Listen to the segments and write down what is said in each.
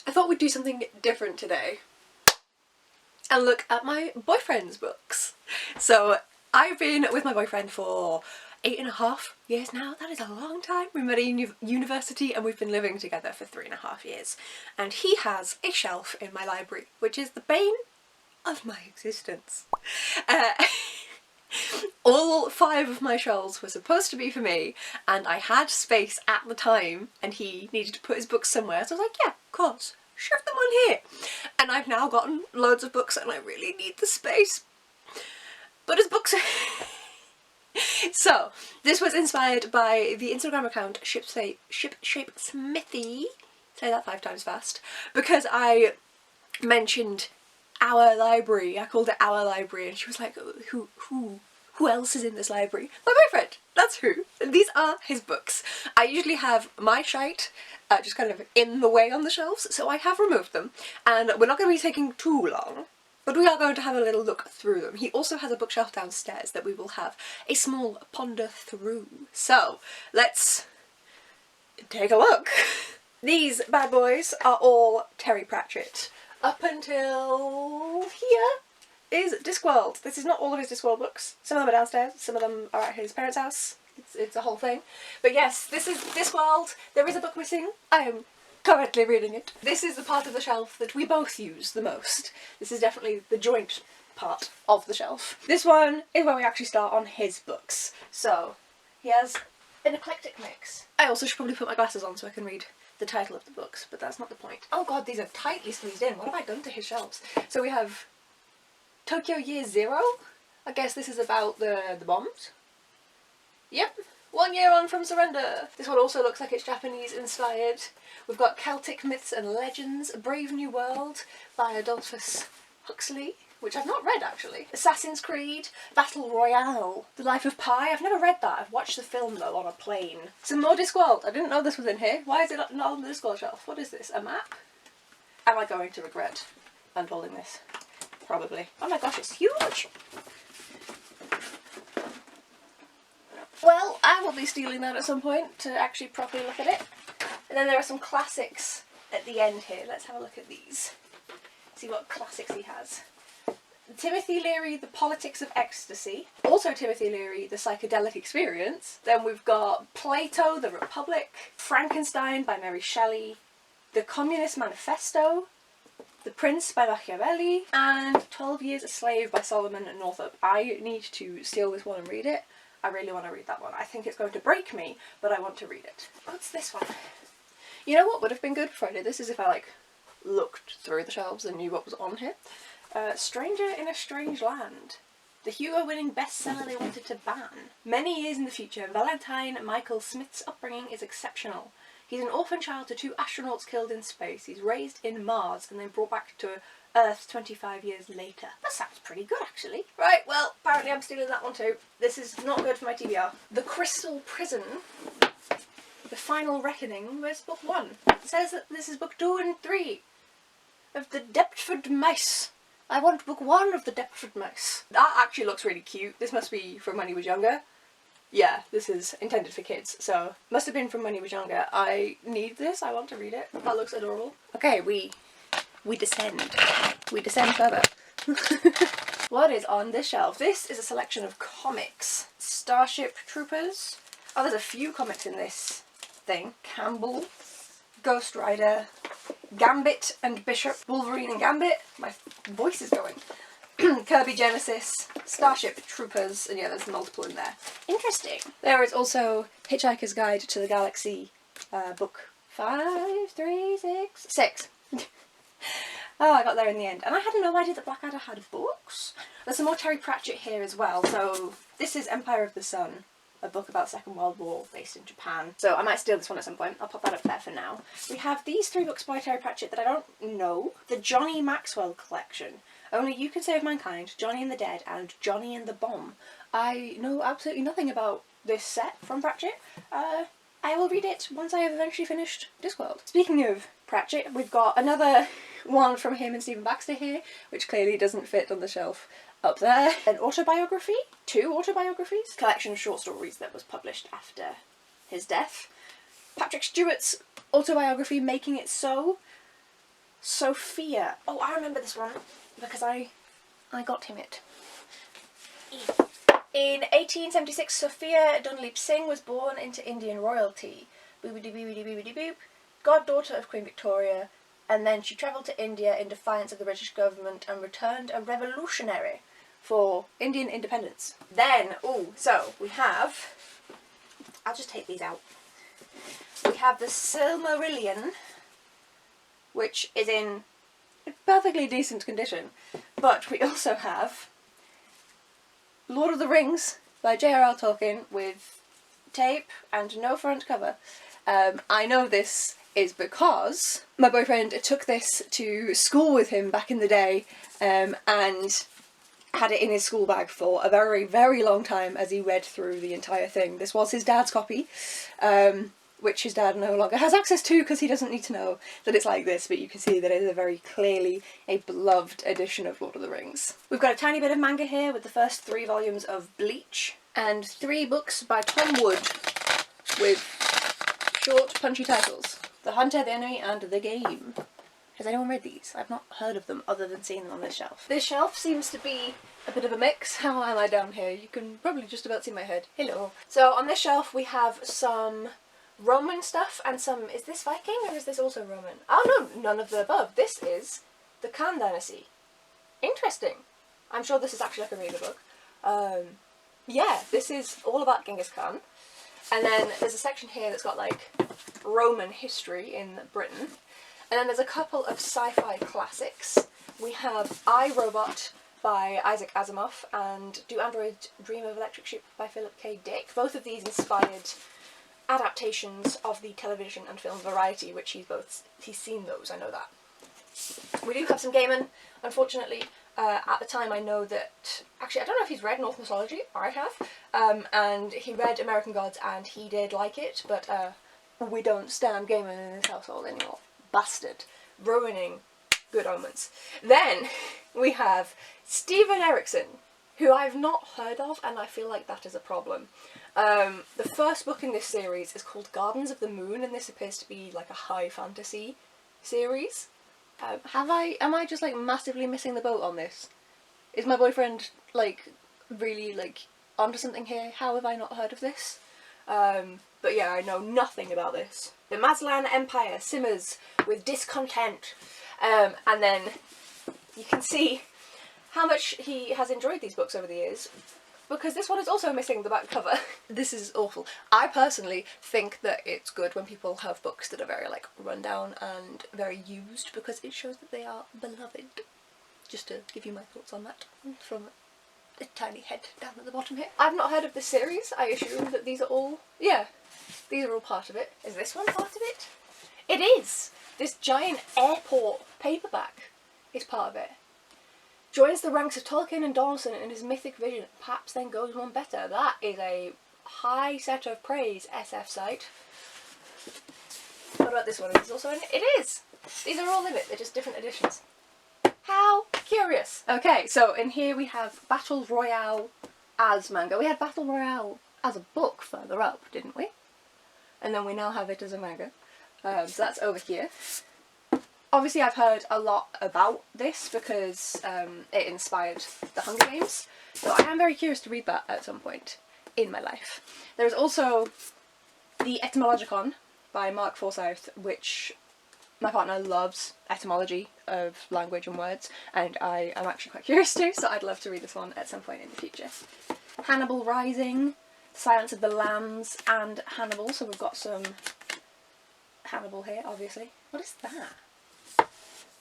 I thought we'd do something different today and look at my boyfriend's books. So I've been with my boyfriend for 8.5 years now. That is a long time. We met at university and we've been living together for 3.5 years. And he has a shelf in my library, which is the bane of my existence. All 5 of my shelves were supposed to be for me, and I had space at the time, and he needed to put his books somewhere, so I was like, yeah, of course, shove them on here. And I've now gotten loads of books and I really need the space. But his books So, this was inspired by the Instagram account Shipshape Smithy, say that 5 times fast, because I mentioned our library. I called it our library and she was like, who else is in this library? My boyfriend! That's who. These are his books. I usually have my shite just kind of in the way on the shelves, so I have removed them, and we're not going to be taking too long, but we are going to have a little look through them. He also has a bookshelf downstairs that we will have a small ponder through. So, let's take a look. These bad boys are all Terry Pratchett. Up until here is Discworld. This is not all of his Discworld books. Some of them are downstairs, some of them are at his parents' house. It's a whole thing. But yes, this is Discworld. There is a book missing. I am currently reading it. This is the part of the shelf that we both use the most. This is definitely the joint part of the shelf. This one is where we actually start on his books. So, he has an eclectic mix. I also should probably put my glasses on so I can read the title of the books, but that's not the point. Oh god, these are tightly squeezed in. What have I done to his shelves? So we have Tokyo Year Zero. I guess this is about the bombs. Yep. 1 year on from surrender. This one also looks like it's Japanese inspired. We've got Celtic Myths and Legends, A Brave New World by Adolphus Huxley, which I've not read actually. Assassin's Creed, Battle Royale, The Life of Pi. I've never read that. I've watched the film though on a plane. Some more Discworld. I didn't know this was in here. Why is it not on the Discworld shelf? What is this? A map? Am I going to regret unfolding this? Probably. Oh my gosh, it's huge! Well, I will be stealing that at some point to actually properly look at it. And then there are some classics at the end here. Let's have a look at these. See what classics he has. Timothy Leary, The Politics of Ecstasy. Also Timothy Leary, The Psychedelic Experience. Then we've got Plato, The Republic. Frankenstein by Mary Shelley. The Communist Manifesto. The Prince by Machiavelli. And 12 Years a Slave by Solomon Northup. I need to steal this one and read it. I really want to read that one. I think it's going to break me, but I want to read it. What's this one? You know what would have been good before I did this is if I like looked through the shelves and knew what was on here. Stranger in a Strange Land. The Hugo-winning bestseller they wanted to ban. Many years in the future, Valentine Michael Smith's upbringing is exceptional. He's an orphan child to 2 astronauts killed in space. He's raised in Mars and then brought back to Earth 25 years later. That sounds pretty good actually. Right, well, apparently I'm stealing that one too. This is not good for my TBR. The Crystal Prison. The Final Reckoning. Where's book 1? It says that this is book 2 and 3 of the Deptford Mice. I want book 1 of the Deptford Mice. That actually looks really cute. This must be from when he was younger. Yeah, this is intended for kids, so must have been from when he was younger. I need this. I want to read it. That looks adorable. Okay, we descend. We descend further. What is on this shelf? This is a selection of comics. Starship Troopers. Oh, there's a few comics in this thing. Campbell, Ghost Rider, Gambit and Bishop, Wolverine and Gambit. My voice is going. Kirby Genesis, Starship Troopers, and yeah, there's multiple in there. Interesting. There is also Hitchhiker's Guide to the Galaxy, book 5, 3, 6. Oh, I got there in the end. And I had no idea that Blackadder had books. There's some more Terry Pratchett here as well. So this is Empire of the Sun, a book about the Second World War based in Japan. So I might steal this one at some point. I'll pop that up there for now. We have these 3 books by Terry Pratchett that I don't know. The Johnny Maxwell collection. Only You Can Save Mankind, Johnny and the Dead, and Johnny and the Bomb. I know absolutely nothing about this set from Pratchett. I will read it once I have eventually finished Discworld. Speaking of Pratchett, we've got another one from him and Stephen Baxter here, which clearly doesn't fit on the shelf up there. An autobiography, 2 autobiographies, collection of short stories that was published after his death. Patrick Stewart's autobiography, Making It So. Sophia. Oh, I remember this one because I got him it. In 1876, Sophia Dunleap Singh was born into Indian royalty. Boobity boobity boobity boop. Goddaughter of Queen Victoria, and then she travelled to India in defiance of the British government and returned a revolutionary for Indian independence. Then, so we have, I'll just take these out. We have the Silmarillion, which is in perfectly decent condition, but we also have Lord of the Rings by J.R.R. Tolkien with tape and no front cover. I know this is because my boyfriend took this to school with him back in the day and had it in his school bag for a very, very long time as he read through the entire thing. This was his dad's copy, which his dad no longer has access to because he doesn't need to know that it's like this, but you can see that it is a very clearly a beloved edition of Lord of the Rings. We've got a tiny bit of manga here with the first 3 volumes of Bleach and 3 books by Tom Wood with short, punchy titles. The Hunter, the Enemy, and The Game. Has anyone read these? I've not heard of them other than seeing them on this shelf. This shelf seems to be a bit of a mix. How am I down here? You can probably just about see my head. Hello. So on this shelf we have some Roman stuff and some... Is this Viking or is this also Roman? Oh no, none of the above. This is the Khan Dynasty. Interesting. I'm sure this is actually like a really good book. Yeah, this is all about Genghis Khan. And then there's a section here that's got like Roman history in Britain. And then there's a couple of sci-fi classics. We have I, Robot by Isaac Asimov and Do Androids Dream of Electric Sheep by Philip K. Dick. Both of these inspired adaptations of the television and film Variety, which he's seen those, I know that. We do have some gaming, unfortunately. At the time I know that, actually I don't know if he's read Norse mythology, I have, and he read American Gods and he did like it, but we don't stand gaming in this household anymore. Bastard. Ruining good omens. Then we have Stephen Erickson, who I've not heard of, and I feel like that is a problem. The first book in this series is called Gardens of the Moon, and this appears to be like a high fantasy series. Am I just like massively missing the boat on this? Is my boyfriend like really like onto something here? How have I not heard of this? But yeah, I know nothing about this. The Mazlan Empire simmers with discontent. And then you can see how much he has enjoyed these books over the years, because this one is also missing the back cover. This is awful. I personally think that it's good when people have books that are very like run down and very used, because it shows that they are beloved. Just to give you my thoughts on that from a tiny head down at the bottom here. I've not heard of this series. I assume that these are all, yeah, these are all part of it. Is this one part of it? It is! This giant airport paperback is part of it. Joins the ranks of Tolkien and Donaldson in his mythic vision, perhaps then goes one better. That is a high set of praise, SF site. What about this one? Is this also in it? It is! These are all in it, they're just different editions. How curious! Okay, so in here we have Battle Royale as manga. We had Battle Royale as a book further up, didn't we? And then we now have it as a manga. So that's over here. Obviously I've heard a lot about this because it inspired the Hunger Games, so I am very curious to read that at some point in my life. There's also the Etymologicon by Mark Forsyth, which my partner loves etymology of language and words, and I am actually quite curious too, so I'd love to read this one at some point in the future. Hannibal Rising, Silence of the Lambs, and Hannibal, so we've got some Hannibal here, obviously. What is that?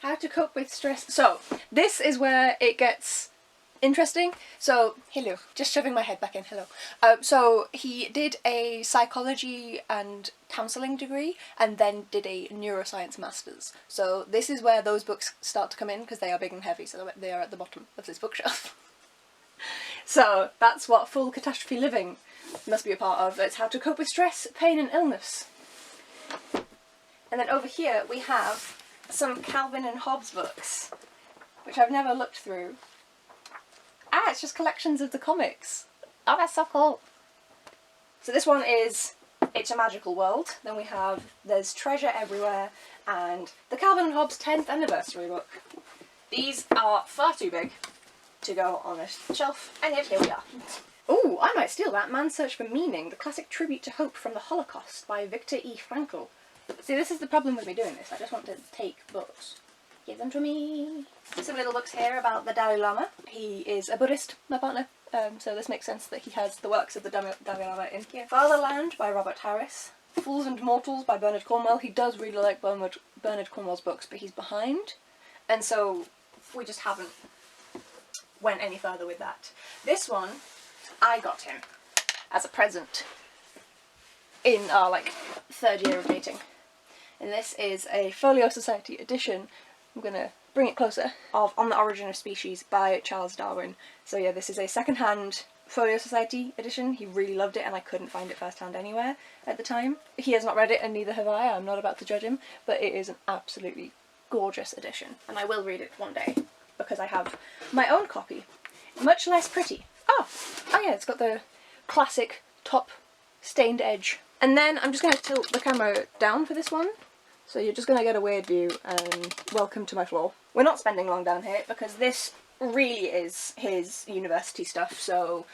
How to cope with stress. So, this is where it gets interesting. So, hello. Just shoving my head back in, hello. So, he did a psychology and counselling degree and then did a neuroscience master's. So, this is where those books start to come in because they are big and heavy, so they are at the bottom of this bookshelf. So, that's what Full Catastrophe Living must be a part of. It's how to cope with stress, pain and illness. And then over here we have some Calvin and Hobbes books, which I've never looked through. Ah, it's just collections of the comics. Oh, that's so cool. So this one is It's a Magical World. Then we have There's Treasure Everywhere and the Calvin and Hobbes 10th Anniversary book. These are far too big to go on a shelf, and yet here we are. Ooh, I might steal that. Man's Search for Meaning, the classic tribute to hope from the Holocaust by Viktor E. Frankl. See, this is the problem with me doing this. I just want to take books. Give them to me. Some little books here about the Dalai Lama. He is a Buddhist, my partner, so this makes sense that he has the works of the Dalai Lama in here. Fatherland by Robert Harris. Fools and Mortals by Bernard Cornwell. He does really like Bernard Cornwell's books, but he's behind, and so we just haven't went any further with that. This one I got him as a present in our like 3rd year of dating, and this is a Folio Society edition. I'm gonna bring it closer, of On the Origin of Species by Charles Darwin. So yeah, this is a second-hand Folio Society edition. He really loved it and I couldn't find it first-hand anywhere at the time. He has not read it and neither have I. I'm not about to judge him, but it is an absolutely gorgeous edition and I will read it one day because I have my own copy. Much less pretty. Oh yeah, it's got the classic top stained edge. And then I'm just going to tilt the camera down for this one. So you're just going to get a weird view, and welcome to my floor. We're not spending long down here because this really is his university stuff. So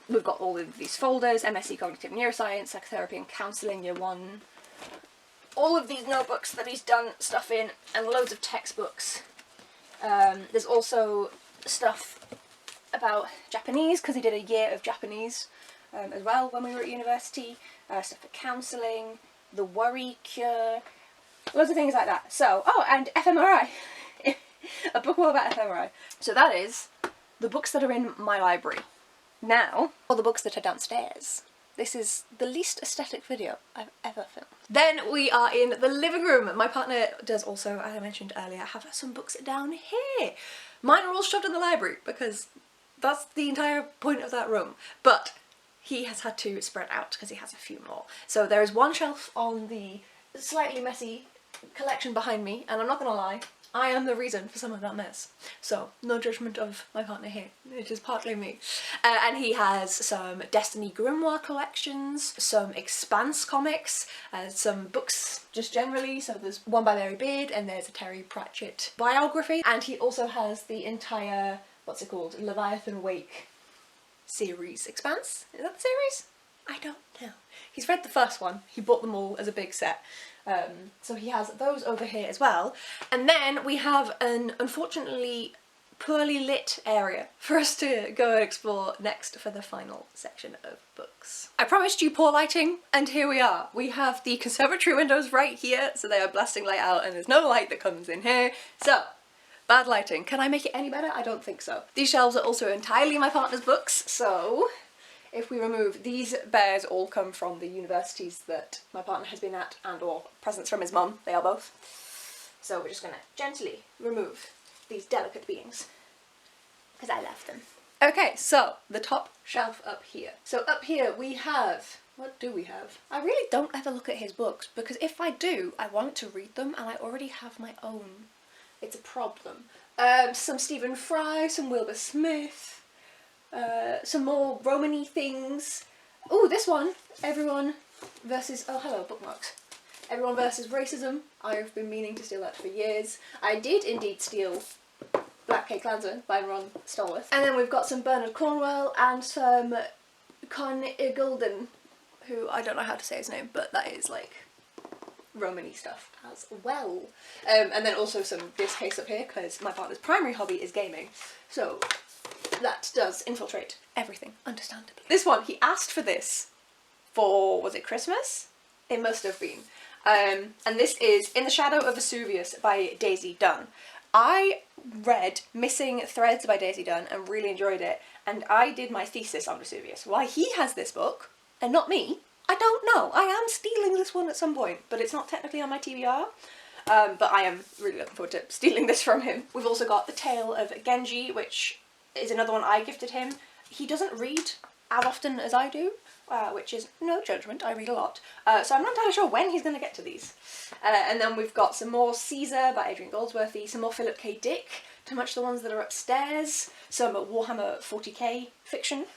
we've got all of these folders: MSc Cognitive Neuroscience, Psychotherapy and Counselling Year 1. All of these notebooks that he's done stuff in, and loads of textbooks. There's also stuff about Japanese, because he did a year of Japanese as well when we were at university. Stuff for counselling, the worry cure, loads of things like that. So, oh, and fMRI. A book all about fMRI. So that is the books that are in my library. Now, all the books that are downstairs. This is the least aesthetic video I've ever filmed. Then we are in the living room. My partner does also, as I mentioned earlier, have some books down here. Mine are all shoved in the library because that's the entire point of that room. But he has had to spread out because he has a few more. So there is one shelf on the slightly messy collection behind me, and I'm not gonna lie, I am the reason for some of that mess. So no judgment of my partner here, it is partly me. And he has some Destiny Grimoire collections, some Expanse comics, some books just generally. So there's one by Mary Beard and there's a Terry Pratchett biography, and he also has the entire, what's it called, Leviathan Wake series. Expanse? Is that the series? I don't know. He's read the first one, he bought them all as a big set. So he has those over here as well. And then we have an unfortunately poorly lit area for us to go and explore next for the final section of books. I promised you poor lighting, and here we are. We have the conservatory windows right here, so they are blasting light out and there's no light that comes in here. So, bad lighting. Can I make it any better? I don't think so. These shelves are also entirely my partner's books, so if we remove these bears, all come from the universities that my partner has been at, and or presents from his mum, they are both. So we're just gonna gently remove these delicate beings, because I love them. Okay, so the top shelf up here. So up here we have, what do we have? I really don't ever look at his books, because if I do, I want to read them, and I already have my own. It's a problem. Some Stephen Fry, some Wilbur Smith, some more Romany things. Oh, this one, Everyone versus, oh hello, bookmarks. Everyone versus Racism. I've been meaning to steal that for years. I did indeed steal Black K Klansman by Ron Stallworth. And then we've got some Bernard Cornwell and some Con Igulden, who I don't know how to say his name, but that is like Romany stuff as well. And then also some this case up here, because my partner's primary hobby is gaming. So that does infiltrate everything, understandably. This one, he asked for this for, was it Christmas? It must have been. And this is In the Shadow of Vesuvius by Daisy Dunn. I read Missing Threads by Daisy Dunn and really enjoyed it, and I did my thesis on Vesuvius. Why he has this book and not me, I don't know. I am stealing this one at some point, but it's not technically on my TBR. But I am really looking forward to stealing this from him. We've also got The Tale of Genji, which is another one I gifted him. He doesn't read as often as I do, which is no judgment, I read a lot. So I'm not entirely sure when he's going to get to these. And then we've got some more Caesar by Adrian Goldsworthy, some more Philip K. Dick, to match the ones that are upstairs, some Warhammer 40k fiction.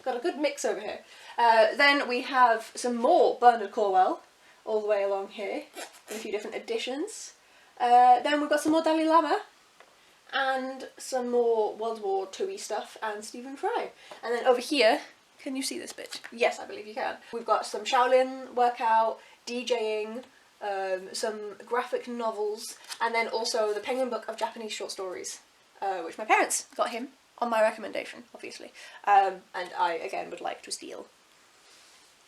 Got a good mix over here. Then we have some more Bernard Cornwell all the way along here in a few different editions. Then we've got some more Dalai Lama and some more World War II stuff and Stephen Fry. And then over here, can you see this bit? Yes, I believe you can. We've got some Shaolin workout, DJing, some graphic novels, and then also the Penguin Book of Japanese short stories, which my parents got him on my recommendation, obviously. And I, again, would like to steal,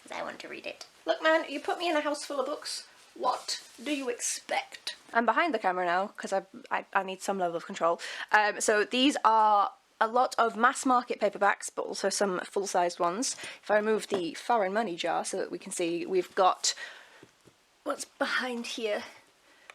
because I want to read it. Look, man, you put me in a house full of books. What do you expect? I'm behind the camera now, because I need some level of control. So these are a lot of mass market paperbacks, but also some full-sized ones. If I remove the foreign money jar so that we can see, we've got what's behind here.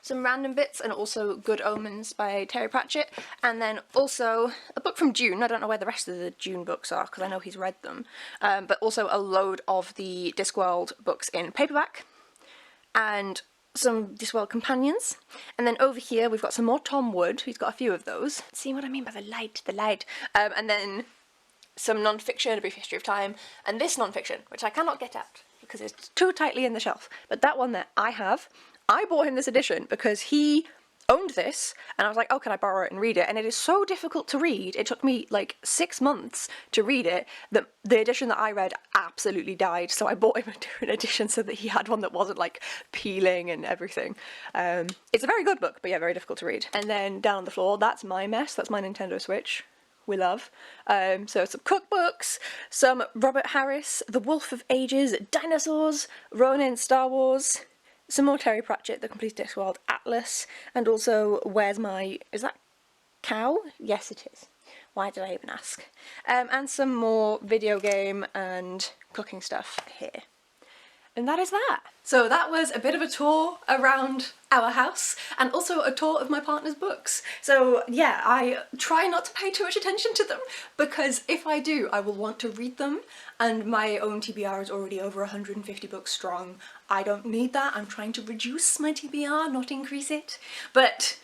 Some random bits, and also Good Omens by Terry Pratchett, and then also a book from June. I don't know where the rest of the June books are, because I know he's read them, but also a load of the Discworld books in paperback, and some Discworld companions. And then over here we've got some more Tom Wood. He's got a few of those. See what I mean by the light, and then some non-fiction, A Brief History of Time, and this non-fiction, which I cannot get out because it's too tightly in the shelf. But that one that I have, I bought him this edition because he owned this, and I was like, oh, can I borrow it and read it? And it is so difficult to read. It took me like 6 months to read it, that the edition that I read absolutely died, so I bought him a different edition so that he had one that wasn't like peeling and everything. It's a very good book, but yeah, very difficult to read. And then down on the floor, that's my mess. That's my Nintendo Switch. We love. So some cookbooks, some Robert Harris, The Wolf of Ages, Dinosaurs, Ronin, Star Wars, some more Terry Pratchett, The Complete Discworld Atlas, and also Where's My... is that cow? Yes, it is. Why did I even ask? And some more video game and cooking stuff here. And that is that. So that was a bit of a tour around our house, and also a tour of my partner's books. So yeah, I try not to pay too much attention to them, because if I do, I will want to read them, and my own TBR is already over 150 books strong. I don't need that. I'm trying to reduce my TBR, not increase it. But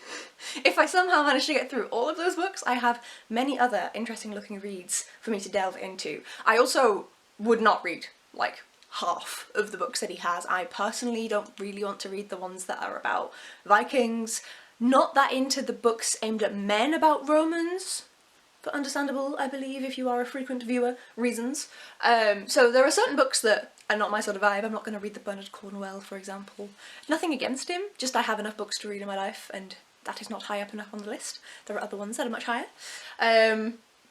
if I somehow manage to get through all of those books, I have many other interesting looking reads for me to delve into. I also would not read, like, half of the books that he has. I personally don't really want to read the ones that are about Vikings, not that into the books aimed at men about Romans, for understandable, I believe, if you are a frequent viewer, reasons. So there are certain books that are not my sort of vibe. I'm not going to read the Bernard Cornwell, for example. Nothing against him, just I have enough books to read in my life, and that is not high up enough on the list. There are other ones that are much higher.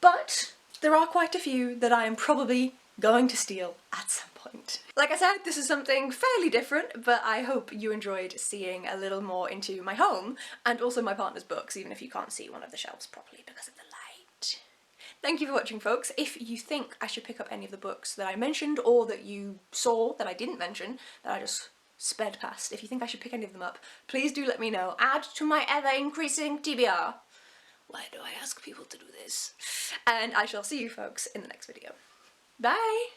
But there are quite a few that I am probably going to steal at some point. Like I said, this is something fairly different, but I hope you enjoyed seeing a little more into my home, and also my partner's books, even if you can't see one of the shelves properly because of the light. Thank you for watching, folks. If you think I should pick up any of the books that I mentioned, or that you saw that I didn't mention, that I just sped past, if you think I should pick any of them up, please do let me know. Add to my ever-increasing TBR. Why do I ask people to do this? And I shall see you folks in the next video. Bye!